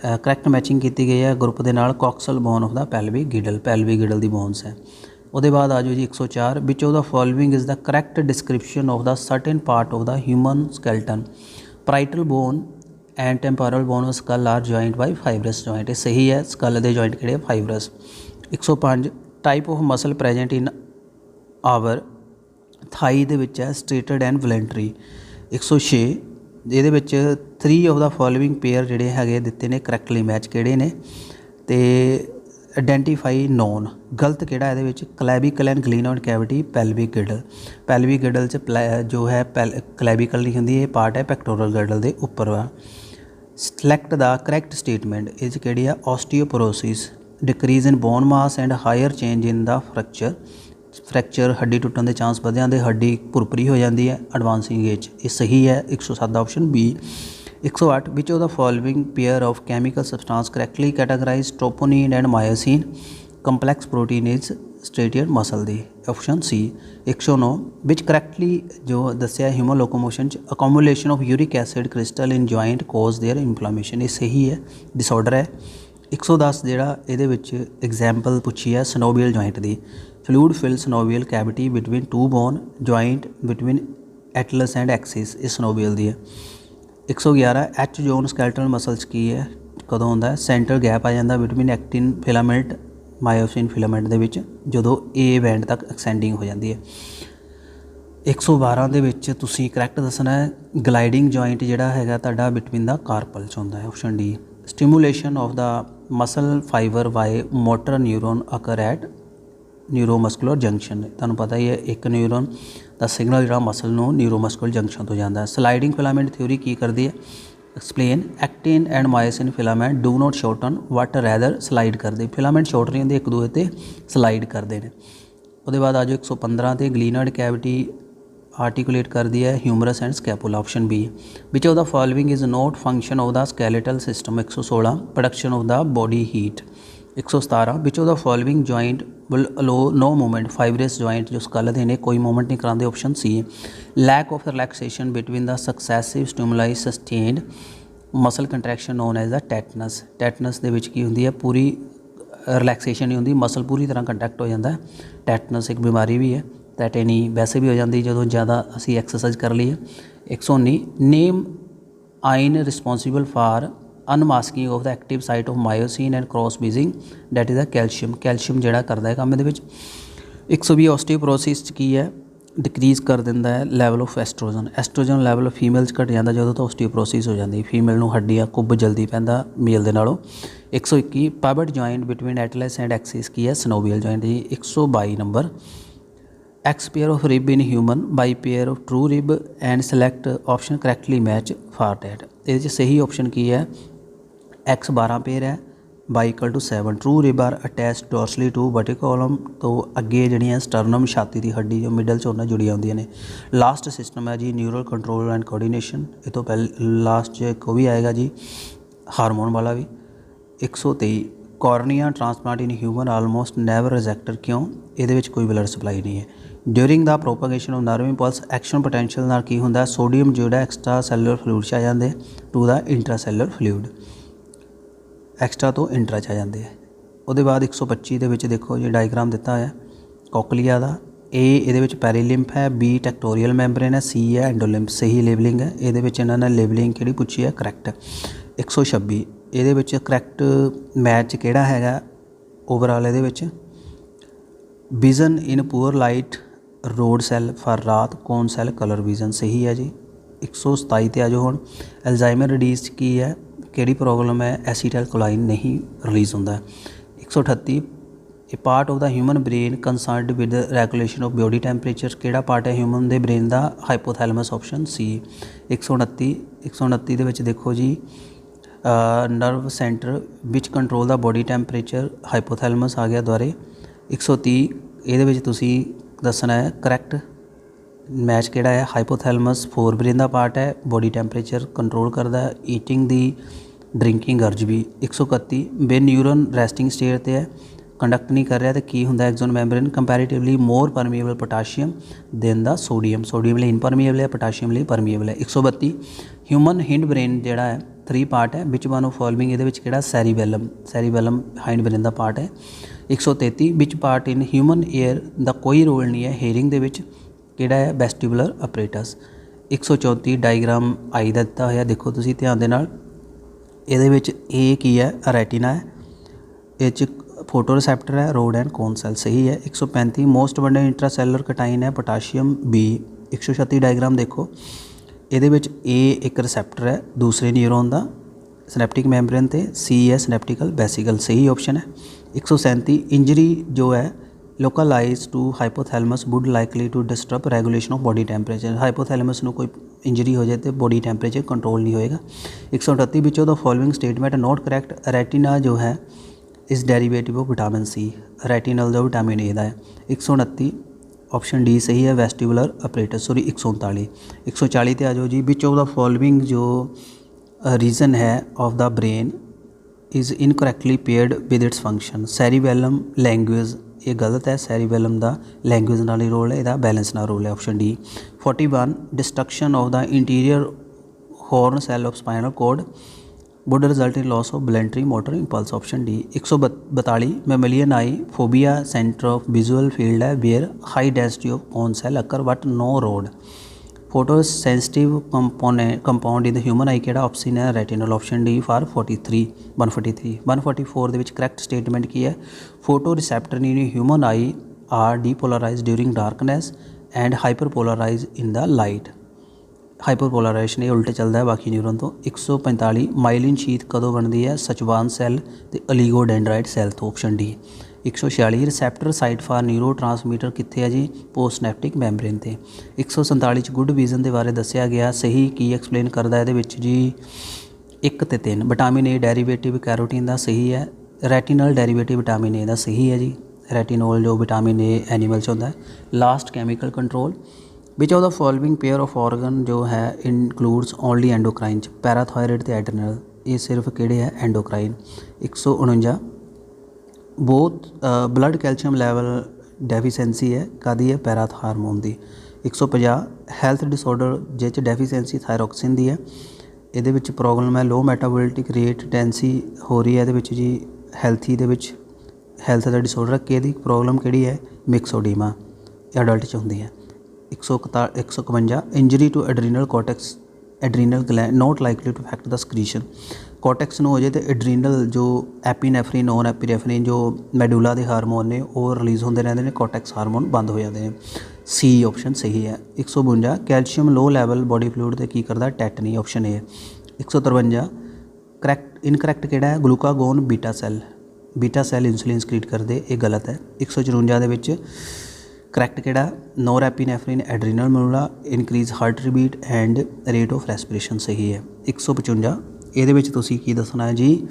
करैक्ट मैचिंग की गई है ग्रुप के नाल coxal bone of the pelvic girdle की बोन्स है। उसके बाद आ जाओ जी 104 विच of the following is the correct description of the certain part of the human skeleton, parietal bone and temporal bone of skull are joined by fibrous joint, ये सही है, skull के joint किहड़े fibrous। 105 type of muscle present in our thigh दे विच है striated and voluntary। 106 ਇਹਦੇ ਵਿੱਚ 3 of the following pair ਜਿਹੜੇ ਹੈਗੇ ਦਿੱਤੇ ਨੇ correctly match ਕਿਹੜੇ ਨੇ, ਤੇ ਆਇਡੈਂਟੀਫਾਈ ਨੋਨ ਗਲਤ ਕਿਹੜਾ ਇਹਦੇ ਵਿੱਚ, ਕਲੈਵੀਕਲ ਐਂਡ ਗਲੀਨੋਇਡ ਕੈਵਿਟੀ, ਪੈਲਵਿਕ ਗਿਡਲ। ਪੈਲਵਿਕ ਗਿਡਲ 'ਚ ਜੋ ਹੈ ਕਲੈਵੀਕਲ ਨਹੀਂ ਹੁੰਦੀ, ਇਹ ਪਾਰਟ ਹੈ ਪੈਕਟੋਰਲ ਗਿਡਲ ਦੇ ਉੱਪਰ ਵਾ। ਸਿਲੈਕਟ ਦਾ ਕਰੈਕਟ ਸਟੇਟਮੈਂਟ ਇਹ 'ਚ ਕਿਹੜੀ ਆ, osteoporosis, decrease in bone mass and higher change in the fracture ਹੱਡੀ ਟੁੱਟਣ ਦੇ ਚਾਂਸ ਵਧ ਜਾਂਦੇ, ਹੱਡੀ ਭੁਰਭੁਰੀ ਹੋ ਜਾਂਦੀ ਹੈ ਐਡਵਾਂਸਿੰਗ ਏਜ, ਇਹ ਸਹੀ ਹੈ 107 ਦਾ option B. 108 which of the following pair of chemical substance correctly categorize troponin and myosin complex protein is striated muscle दी, ऑप्शन सी। 109 विच करैक्टली जो दसिया human locomotion accumulation of uric acid crystal in joint cause their inflammation, ये सही है, disorder है। 110 ਜਿਹੜਾ ਇਹਦੇ ਵਿੱਚ एग्जाम्पल पूछी है सनोवियल जॉइंट की, fluid fill synovial cavity between two bone joint between atlas and axis, ये सनोवियल दी है। 111 एच जोन ਸਕੈਲਟਲ ਮਸਲਸ की है, कदों होंदा है, सेंटर गैप आ जाता between actin filament myosin filament ਦੇ ਵਿੱਚ ਜਦੋਂ ए बैंड तक एक्सटेंडिंग हो जाती है। 112 ਦੇ ਵਿੱਚ ਤੁਸੀਂ ਕਰੈਕਟ ਦੱਸਣਾ ਹੈ, ਗਲਾइडिंग जॉइंट ਜਿਹੜਾ ਹੈਗਾ ਤੁਹਾਡਾ ਬਿਟਵੀਨ ਦਾ ਕਾਰਪਲ 'ਚ ਹੁੰਦਾ ਹੈ, option D. Stimulation of the muscle fibre by motor neuron occur at neuromuscular junction, ਤੁਹਾਨੂੰ ਪਤਾ ਹੀ ਹੈ ਇੱਕ ਨਿਊਰੋਨ ਦਾ ਸਿਗਨਲ ਜਿਹੜਾ ਮਸਲ ਨੂੰ ਨਿਊਰੋਮਸਕੂਲਰ ਜੰਕਸ਼ਨ ਤੋਂ ਜਾਂਦਾ ਹੈ। ਸਲਾਈਡਿੰਗ ਫਿਲਾਮੈਂਟ ਥਿਊਰੀ ਕੀ ਕਰਦੀ ਹੈ, explain actin and myosin filament do not shorten but rather slide ਕਰਦੇ, ਫਿਲਾਮੈਂਟ ਸ਼ੋਰਟ ਨਹੀਂ ਹੁੰਦੇ, ਇੱਕ ਦੂਜੇ 'ਤੇ ਸਲਾਈਡ ਕਰਦੇ ਨੇ। ਉਹਦੇ ਬਾਅਦ ਆ ਜਾਓ 115 ਤੇ ਗਲੀਨੋਇਡ ਕੈਵਿਟੀ आर्टिकुलेट कर दिया है humerus and scapula, option B. Which of the following is not function of the skeletal system, 116 production of the body heat. 117 which of the following joint will allow no movement, fibrous joint जो skull दे ने कोई movement नहीं कराते, option C. Lack of relaxation between the successive stimuli sustained muscle contraction known as the tetanus, tetanus दे विच की हुंदी है पूरी रिलैक्सेशन नहीं होंगी, मसल पूरी तरह कंट्रैक्ट हो जाता है, टैटनस एक बीमारी भी है। टैटेनी वैसे भी हो जाती जो ज़्यादा असी एक्सरसाइज कर लीए। 119 नेम आइन responsible for unmasking of the active site of myosin and cross Beijing, that is the calcium, calcium जोड़ा करता है काम ये। 120 ऑस्टियोपोरोसिस की है, डिक्रीज़ कर देता है level of estrogen, estrogen level female घट जाता जो तो ऑस्टियोपोरोसिस हो जाती, फीमेल नूं हड्डियां कुब जल्दी पैंदा मेल दे नालों। 121 pivot joint between atlas and axis की है, सनोवियल जॉइंट जी। 122 number x pair of rib in human, y pair of true rib and select option correctly match for that, ये सही ऑप्शन की है एक्स 12 पेयर है, y equal to 7, true rib are attach dorsally to vertebral column, तो अगे जड़ियाँ sternum छाती की हड्डी जो मिडल च उन्हें जुड़िया होंदियां ने। लास्ट सिस्टम है जी न्यूरल कंट्रोल एंड कोऑर्डिनेशन, ये तो पहले लास्ट एक भी आएगा जी हारमोन वाला भी। 123 cornea transplant in human almost never rejected, ਕਿਉਂ? ਇਹਦੇ ਵਿੱਚ ਕੋਈ ਬਲੱਡ ਸਪਲਾਈ ਨਹੀਂ ਹੈ। During the propagation of nerve impulse action potential ਨਾਲ ਕੀ ਹੁੰਦਾ, ਸੋਡੀਅਮ ਜਿਹੜਾ ਐਕਸਟਰਾ ਸੈਲੂਲਰ ਫਲੂਇਡ 'ਚ ਆ ਜਾਂਦੇ to the intracellular fluid, extra ਤੋਂ ਇੰਟਰਾ 'ਚ ਆ ਜਾਂਦੇ ਆ। ਉਹਦੇ ਬਾਅਦ 125 ਦੇ ਵਿੱਚ ਦੇਖੋ ਜੀ ਡਾਇਗਰਾਮ ਦਿੱਤਾ ਹੋਇਆ ਕੋਕਲੀਆ ਦਾ। ਇਹਦੇ ਵਿੱਚ ਪੈਰੀਲਿੰਪ ਹੈ, ਬੀ ਟੈਕਟੋਰੀਅਲ ਮੈਂਬਰੇਨ ਹੈ, ਸੀ ਹੈ ਐਂਡੋਲਿੰਪ। ਸਹੀ ਲੇਬਲਿੰਗ ਹੈ। ਇਹਦੇ ਵਿੱਚ ਇਹਨਾਂ ਨੇ ਲੇਬਲਿੰਗ ਕਿਹੜੀ ਪੁੱਛੀ ਹੈ, ਕਰੈਕਟ। 126 ਇਹਦੇ ਵਿੱਚ ਕਰੈਕਟ ਮੈਚ ਕਿਹੜਾ ਹੈਗਾ ਓਵਰਆਲ ਇਹਦੇ ਵਿੱਚ, vision in poor light road cell for ਰਾਤ, ਕੋਨ ਸੈੱਲ ਕਲਰ ਵਿਜ਼ਨ। ਸਹੀ ਹੈ ਜੀ। 127 ਤੇ ਆ ਜਾਓ ਹੁਣ। ਐਲਜ਼ਾਈਮਰ ਡਿਜ਼ੀਜ਼ 'ਚ ਕੀ ਹੈ, ਕਿਹੜੀ ਪ੍ਰੋਬਲਮ ਹੈ, ਐਸੀਟਾਈਲ ਕੋਲਾਈਨ ਨਹੀਂ ਰਿਲੀਜ਼ ਹੁੰਦਾ। 138 ਇਹ part of the human brain concerned with regulation of body temperature, ਕਿਹੜਾ ਪਾਰਟ ਹੈ ਹਿਊਮਨ ਦੇ ਬ੍ਰੇਨ ਦਾ, ਹਾਈਪੋਥੈਲਮਸ, ਆਪਸ਼ਨ ਸੀ। 129 ਦੇ ਵਿੱਚ ਦੇਖੋ ਜੀ ਨਰਵ ਸੈਂਟਰ ਵਿਚ ਕੰਟਰੋਲ ਦਾ ਬੋਡੀ ਟੈਂਪਰੇਚਰ, ਹਾਈਪੋਥੈਲਮਸ ਆ ਗਿਆ ਦੁਆਰੇ। 130 ਇਹਦੇ ਵਿੱਚ ਤੁਸੀਂ ਦੱਸਣਾ ਹੈ ਕਰੈਕਟ ਮੈਚ ਕਿਹੜਾ ਹੈ, ਹਾਈਪੋਥੈਲਮਸ ਫੋਰ ਬ੍ਰੇਨ ਦਾ ਪਾਰਟ ਹੈ, ਬੋਡੀ ਟੈਂਪਰੇਚਰ ਕੰਟਰੋਲ ਕਰਦਾ, ਈਟਿੰਗ ਦੀ, ਡਰਿੰਕਿੰਗ ਅਰਜ ਵੀ। 131 ਬੇ ਨਿਊਰਨ ਰੈਸਟਿੰਗ ਸਟੇਟ 'ਤੇ ਹੈ, ਕੰਡਕਟ ਨਹੀਂ ਕਰ ਰਿਹਾ, ਤੇ ਕੀ ਹੁੰਦਾ ਐਕਸੋਨ ਮੈਂਬਰੇਨ ਕੰਪੈਰੀਟਿਵਲੀ ਮੋਰ ਪਰਮੀਏਬਲ ਪੋਟਾਸ਼ੀਅਮ ਦੈਨ ਦਾ ਸੋਡੀਅਮ, ਸੋਡੀਅਮ ਲਈ ਇਨਪਰਮੀਏਬਲ ਹੈ, ਪੋਟਾਸ਼ੀਅਮ ਲਈ ਪਰਮੀਏਬਲ ਹੈ। 132 ਹਿਊਮਨ ਹਿੰਡ ਬ੍ਰੇਨ ਜਿਹੜਾ ਹੈ 3 ਪਾਰਟ ਹੈ, ਵਿਚ ਵਨ ਆਫ ਫੋਲੋਇੰਗ ਇਹਦੇ ਵਿੱਚ ਕਿਹੜਾ, ਸੈਰੀਬੈਲਮ, ਸੈਰੀਬੈਲਮ ਹਾਈਂਡ ਬ੍ਰੇਨ ਦਾ ਪਾਰਟ ਹੈ। 133 ਵਿਚ ਪਾਰਟ ਇਨ ਹਿਊਮਨ ਏਅਰ ਦਾ ਕੋਈ ਰੋਲ ਨਹੀਂ ਹੈ ਹੀਅਰਿੰਗ ਦੇ ਵਿੱਚ, ਕਿਹੜਾ ਹੈ, ਵੈਸਟੀਬੂਲਰ ਅਪਰੇਟਸ। 134 ਡਾਇਗਰਾਮ ਆਈ ਦਾ ਦਿੱਤਾ ਹੋਇਆ, ਦੇਖੋ ਤੁਸੀਂ ਧਿਆਨ ਦੇ ਨਾਲ। ਇਹਦੇ ਵਿੱਚ ਇਹ ਕੀ ਹੈ, ਰੈਟੀਨਾ ਹੈ, ਇਹ 'ਚ ਫੋਟੋ ਰਿਸੈਪਟਰ ਹੈ, ਰੋਡ ਐਂਡ ਕੋਨ ਸੈਲ। ਸਹੀ ਹੈ। 135 ਮੋਸਟ ਅਬੰਡੈਂਟ ਇੰਟਰਾਸੈਲੂਲਰ ਕਟਾਈਨ ਹੈ, ਪੋਟਾਸ਼ੀਅਮ ਬੀ। 136 ਡਾਇਗਰਾਮ ਦੇਖੋ, ਇਹਦੇ ਵਿੱਚ ਇਹ ਇੱਕ ਰਿਸੈਪਟਰ ਹੈ ਦੂਸਰੇ ਨਿਊਰੋਨ ਦਾ ਸਿਨੈਪਟਿਕ ਮੈਂਬਰੇਨ 'ਤੇ, ਸੀ ਹੈ ਸਿਨੈਪਟੀਕਲ ਵੈਸੀਕਲ। ਸਹੀ ਆਪਸ਼ਨ ਹੈ। 137 ਇੰਜਰੀ ਜੋ ਹੈ localize to hypothalamus would likely to disturb regulation of body temperature, hypothalamus ਨੂੰ ਕੋਈ ਇੰਜਰੀ ਹੋ ਜਾਏ ਤਾਂ ਬੋਡੀ ਟੈਂਪਰੇਚਰ ਕੰਟਰੋਲ ਨਹੀਂ ਹੋਏਗਾ। 138 ਵਿੱਚੋਂ the following statement note correct, retina ਜੋ ਹੈ ਇਸ derivative of vitamin C, retinal ਜੋ ਵਿਟਾਮਿਨ ਏ ਦਾ ਹੈ। 129 ਆਪਸ਼ਨ ਡੀ ਸਹੀ ਹੈ, ਵੈਸਟੀਬੂਲਰ ਅਪਰੇਟਸ। ਸੋਰੀ 139 140 ਤੇ ਆ ਜਾਓ ਜੀ। ਵਿਚ ਆਫ ਦਾ ਫੋਲੋਇੰਗ ਜੋ ਰੀਜ਼ਨ ਹੈ of the brain is incorrectly paired with its function, cerebellum language, ਇਹ ਗਲਤ ਹੈ, ਸੈਰੀਬੈਲਮ ਦਾ ਲੈਂਗੁਏਜ ਨਾਲ ਹੀ ਰੋਲ ਹੈ, ਇਹਦਾ ਬੈਲੈਂਸ ਨਾਲ ਰੋਲ ਹੈ, option D. 41 destruction of the interior horn cell of spinal code would result in loss of voluntary motor impulse, option D। 142 mammalian eye phobia center of visual field है where high density of cone cell occur but no rod, photosensitive compound in the human eye ਕਿਹੜਾ option ਹੈ, retinal, option D for 143 144 ਦੇ ਵਿੱਚ correct statement ਕੀ ਹੈ, photoreceptor in human eye are depolarized during darkness and hyperpolarized in the light, ਹਾਈਪਰਪੋਲਰਾਈਜੇਸ਼ਨ ਇਹ ਉਲਟੇ ਚੱਲਦਾ ਹੈ ਬਾਕੀ ਨਿਊਰਨ ਤੋਂ। 145 ਮਾਈਲਿਨ ਸ਼ੀਥ ਕਦੋਂ ਬਣਦੀ ਹੈ, ਸਚਵਾਨ ਸੈੱਲ ਅਤੇ ਅਲੀਗੋਡੈਂਡਰਾਈਟ ਸੈੱਲ ਤੋਂ, option D. 146 receptor site for neurotransmitter ਕਿੱਥੇ ਹੈ ਜੀ, ਪੋਸਟਨੈਪਟਿਕ ਮੈਂਬਰੇਨ 'ਤੇ। 147 'ਚ ਗੁੱਡ ਵਿਜ਼ਨ ਦੇ ਬਾਰੇ ਦੱਸਿਆ ਗਿਆ, ਸਹੀ ਕੀ ਐਕਸਪਲੇਨ ਕਰਦਾ ਇਹਦੇ ਵਿੱਚ ਜੀ, 1 ਤੇ 3 ਵਿਟਾਮਿਨ ਏ ਡੈਰੀਵੇਟਿਵ ਕੈਰੋਟੀਨ ਦਾ ਸਹੀ ਹੈ, ਰੈਟੀਨਲ ਡੈਰੀਵੇਟਿਵ ਵਿਟਾਮਿਨ ਏ ਦਾ ਸਹੀ ਹੈ ਜੀ, ਰੈਟੀਨੋਲ ਜੋ ਵਿਟਾਮਿਨ ਏ ਐਨੀਮਲ 'ਚ ਹੁੰਦਾ ਹੈ। Last chemical control which of the following pair of organ ਜੋ ਹੈ ਇਨਕਲੂਡਸ ਓਨਲੀ ਐਂਡੋਕਰਾਈਨ 'ਚ, ਪੈਰਾਥਾਇਰੋਇਡ ਅਤੇ ਐਡਰਨਲ, ਇਹ ਸਿਰਫ ਕਿਹੜੇ ਹੈ, ਐਂਡੋਕਰਾਈਨ। 149 ਬਹੁਤ ਬਲੱਡ ਕੈਲਸ਼ੀਅਮ ਲੈਵਲ ਡੈਫੀਸ਼ੈਂਸੀ ਹੈ, ਕਾਹਦੀ ਹੈ, ਪੈਰਾਥ ਹਾਰਮੋਨ ਦੀ। 150 ਹੈਲਥ ਡਿਸਆਰਡਰ ਜਿਹ 'ਚ ਡੈਫੀਸ਼ੈਂਸੀ ਥਾਇਰੋਕਸਿਨ ਦੀ ਹੈ, ਇਹਦੇ ਵਿੱਚ ਪ੍ਰੋਬਲਮ ਹੈ ਲੋ ਮੈਟਾਬੋਲਿਕ ਰੇਟ ਟੈਂਸੀ ਹੋ ਰਹੀ ਹੈ, ਇਹਦੇ ਵਿੱਚ ਜੀ ਹੈਲਥੀ ਦੇ ਵਿੱਚ ਹੈਲਥ ਦਾ ਡਿਸਆਰਡਰ ਕਿਹਦੀ ਪ੍ਰੋਬਲਮ ਕਿਹੜੀ ਹੈ, ਮਿਕਸੋਡੀਮਾ, ਅਡਲਟ 'ਚ ਹੁੰਦੀ ਹੈ। 151 injury to adrenal cortex, adrenal gland not likely to affect the secretion, cortex ਨੂੰ ਹੋ ਜਾਏ ਤਾਂ ਐਡਰੀਨਲ ਜੋ ਐਪੀਨੈਫਰੀਨ ਨੋਨ ਐਪੀਨੈਫਰੀਨ ਜੋ ਮੈਡੂਲਾ ਦੇ ਹਾਰਮੋਨ ਨੇ ਉਹ ਰਿਲੀਜ਼ ਹੁੰਦੇ ਰਹਿੰਦੇ ਨੇ, ਕੋਰਟੈਕਸ ਹਾਰਮੋਨ ਬੰਦ ਹੋ ਜਾਂਦੇ ਨੇ, ਸੀ ਆਪਸ਼ਨ ਸਹੀ ਹੈ। 152 calcium low level body fluid 'ਤੇ ਕੀ ਕਰਦਾ, tetany, option A. 153 correct incorrect ਕਿਹੜਾ ਹੈ, ਗਲੂਕਾਗੋਨ ਬੀਟਾ ਸੈੱਲ ਇਨਸੂਲਿਨ ਸਕ੍ਰੀਟ ਕਰਦੇ, ਇਹ ਗਲਤ ਹੈ। 154 ਦੇ ਵਿੱਚ ਕਰੈਕਟ ਕਿਹੜਾ, norepinephrine adrenal medulla increase heart beat and rate of respiration, ਸਹੀ ਹੈ। 155 ਇਹਦੇ ਵਿੱਚ ਤੁਸੀਂ ਕੀ ਦੱਸਣਾ ਹੈ ਜੀ,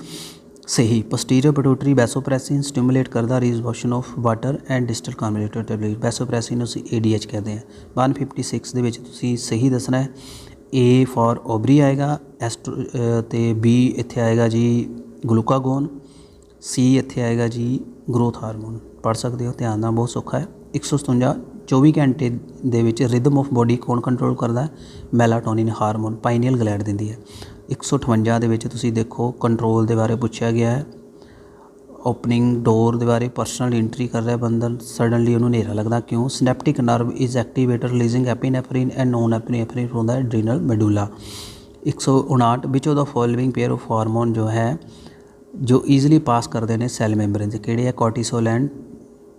ਸਹੀ, ਪੋਸਟੀਰੀਅਰ ਪਿਟਿਊਟਰੀ ਵੈਸੋਪ੍ਰੈਸਿਨ ਸਟਿਮੂਲੇਟ ਕਰਦਾ ਰੀਜ਼ੋਰਪਸ਼ਨ ਆਫ ਵਾਟਰ ਐਂਡ ਡਿਸਟਲ ਕਾਨਵੋਲੂਟਡ ਟੈਬਲੇਟ, ਵੈਸੋਪ੍ਰੈਸਿਨ ਨੂੰ ਅਸੀਂ ADH ਕਹਿੰਦੇ ਹਾਂ। 156 ਦੇ ਵਿੱਚ ਤੁਸੀਂ ਸਹੀ ਦੱਸਣਾ ਹੈ, A ਫॉर ਓਵਰੀ ਆਏਗਾ, ਅਤੇ B ਇੱਥੇ ਆਏਗਾ ਜੀ ਗਲੂਕਾਗੋਨ, सी इत्थे आएगा जी ग्रोथ हारमोन, पढ़ सकते हो, ध्यान नाल, बहुत सौखा है। 157 24 घंटे ਦੇ ਵਿੱਚ रिदम ऑफ बॉडी कौन कंट्रोल करता है? मैलाटोनिन हारमोन पाइनियल ग्लैंड दिंदी है। 158 ਦੇ ਵਿੱਚ ਤੁਸੀਂ ਦੇਖੋ कंट्रोल ਦੇ ਬਾਰੇ ਪੁੱਛਿਆ ਗਿਆ ਹੈ। ओपनिंग डोर के बारे पर्सनल एंट्री कर रहा है बंदा, सडनली उन्होंने हनेरा लगता, क्यों? Synaptic nerve is activated releasing epinephrine and non epinephrine from the adrenal medulla. 159 which of the following pair of hormone जो है जो ईजिली पास करते हैं सैल मैंबरेन से, किहड़े है? Cortisol and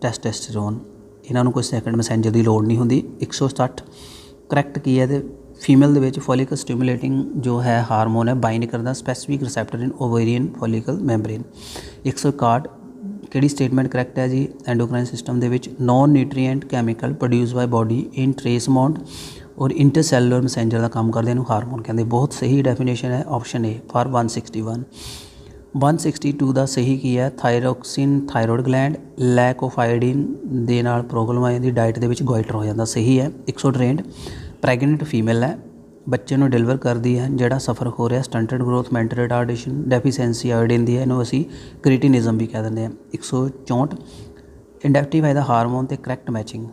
testosterone. इन्हों कोई सैकेंड मैसेंजर की लोड़ नहीं होंगी। 160 करैक्ट की है? फीमेल दे विच फॉलिकल स्टिमुलेटिंग जो है हारमोन है बाइंड करता specific receptor in ovarian follicle membrane. 161 किहड़ी स्टेटमेंट करैक्ट है जी? एंडोक्राइन सिस्टम दे विच non nutrient chemical produce by body in trace amount और इंटरसैलुलर मैसेंजर का काम करते हैं हारमोन कहते। बहुत सही डेफिनेशन है ऑप्शन ए फॉर 161। 162 का सही की है? Thyroxine thyroid gland lack of iodine दे नाल प्रॉब्लम आ जाती, डाइट के गोइटर हो जाता, सही है। 163 प्रैगनेंट फीमेल है, बच्चे को डिलीवर करती है, जोड़ा सफ़र हो रहा stunted growth mental retardation deficiency iodine दी है, इन्हों असी क्रिटिनिज्म भी कह देंगे हैं। 164 इंडक्टिफाई द हारमोन तो करैक्ट मैचिंग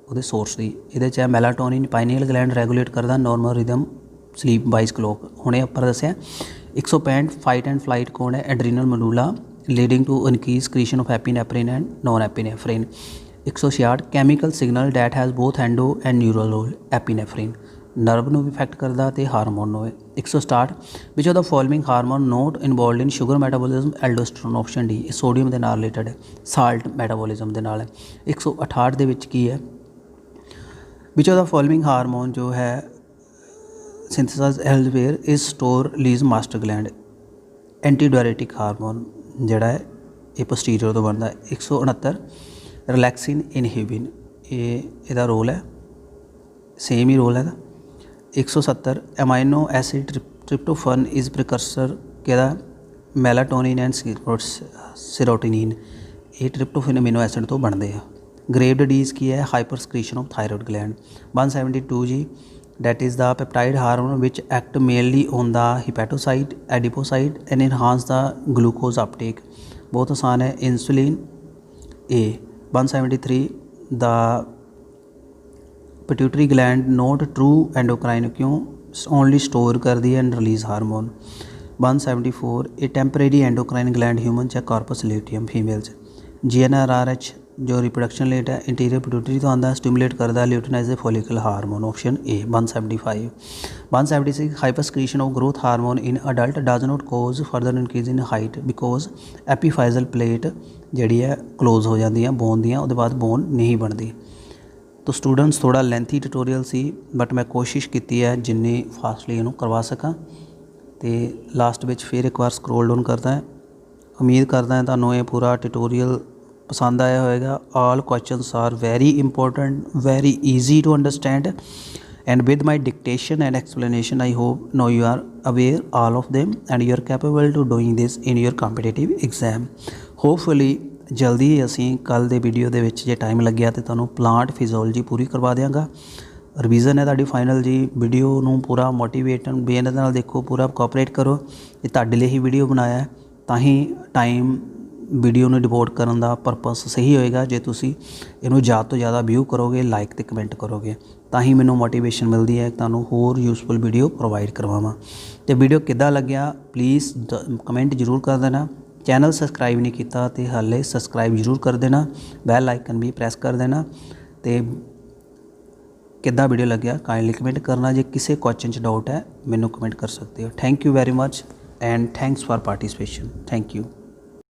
वो सोर्स की, ये मैलाटोनिन पाइनियल ग्लैंड रेगूलेट करता normal rhythm sleep wise clock, हुणे उपर दसिया। 165 फाइट एंड फ्लाइट कौन है? Adrenal medulla leading to increase creation of epinephrine and non epinephrine. 166 chemical signal that has both endo and neural role epinephrine nerve ਨੂੰ ਵੀ effect ਕਰਦਾ ਤੇ hormone ਨੂੰ। 167 which of the following hormone not involved in sugar metabolism aldosterone option D, sodium ਦੇ ਨਾਲ related ਹੈ, salt metabolism ਦੇ ਨਾਲ ਹੈ। 168 ਦੇ ਵਿੱਚ ਕੀ ਹੈ? Which of the following hormone ਜੋ ਹੈ ਸਿੰਥੇਸਾਈਜ਼ ਐਲਵੇਅਰ is store release master gland antidiuretic hormone ਜਿਹੜਾ ਹੈ ਇਹ ਪੋਸਟੀਰੀਅਰ ਤੋਂ ਬਣਦਾ। 169 ਰਿਲੈਕਸਿਨ ਇਨਹਿਬਿਨ, ਇਹਦਾ ਰੋਲ ਹੈ, सेम ही रोल है। 170 amino acid tryptophan is precursor कहदा मैलाटोनिन एंड सेरोटोनिन, ये ट्रिप्टोफन अमीनो एसिड तो बनते हैं। ग्रेव डिजीज़ की है? Hyper secretion of thyroid gland. 172 जी that is the peptide hormone which act mainly on the hepatocyte adipocyte and enhance the glucose uptake, बहुत आसान है, insulin A. 173 the pituitary gland not true endocrine, क्यों? Only store करती है and release hormone. 174 A temporary endocrine gland human या corpus luteum females. GnRH जो reproduction rate है interior pituitary तो आता, स्टिमुलेट करता luteinize follicle hormone option A. 175 176 hypersecretion of growth hormone in adult does not cause further increase in height because epiphyseal plate जी है close हो जाती है बोन दियाँ, उसके बाद बोन नहीं बनती। तो स्टूडेंट्स थोड़ा लेंथी ट्यूटोरियल सी बट मैं कोशिश की है जिन्नी फास्टली इनू करवा सका। तो लास्ट में फिर एक बार स्क्रोल डाउन करता है, उम्मीद करता है तुहानू ये पूरा ट्यूटोरियल पसंद आया होएगा। All questions are very important, very easy to understand and with my dictation and explanation I hope no you are aware all of them and you are capable to doing this in your competitive exam. Hopefully जल्दी ही असी कल के video के जे time लग्या तो तुहानू plant physiology पूरी करवा देंगा। रिवीजन है तुहाडी फाइनल जी, वीडियो नू पूरा मोटिवेट बेनत नाल देखो, पूरा कोऑपरेट करो, ये तुहाडे लिए ही वीडियो बनाया है, तां ही टाइम वीडियो में डिवोट करने का परपस सही होएगा। जे तुसी इनू ज़्यादा तो ज़्यादा व्यू करोगे, लाइक तो कमेंट करोगे, तां ही मैनू मोटिवेशन मिलती है तुहानू होर यूजफुल वीडियो प्रोवाइड करवावां। तो वीडियो किद्दां लग्या प्लीज़ कमेंट जरूर कर देना। चैनल सबसक्राइब नहीं किया तो हाले सबसक्राइब जरूर कर देना, बैल आइकन भी प्रेस कर देना। तो किद्दां वीडियो लग्या काइंडली कमेंट करना। जे किसी क्वेश्चन च डाउट है मैनू कमेंट कर सकते हो। Thank you very much and thanks for participation. Thank you.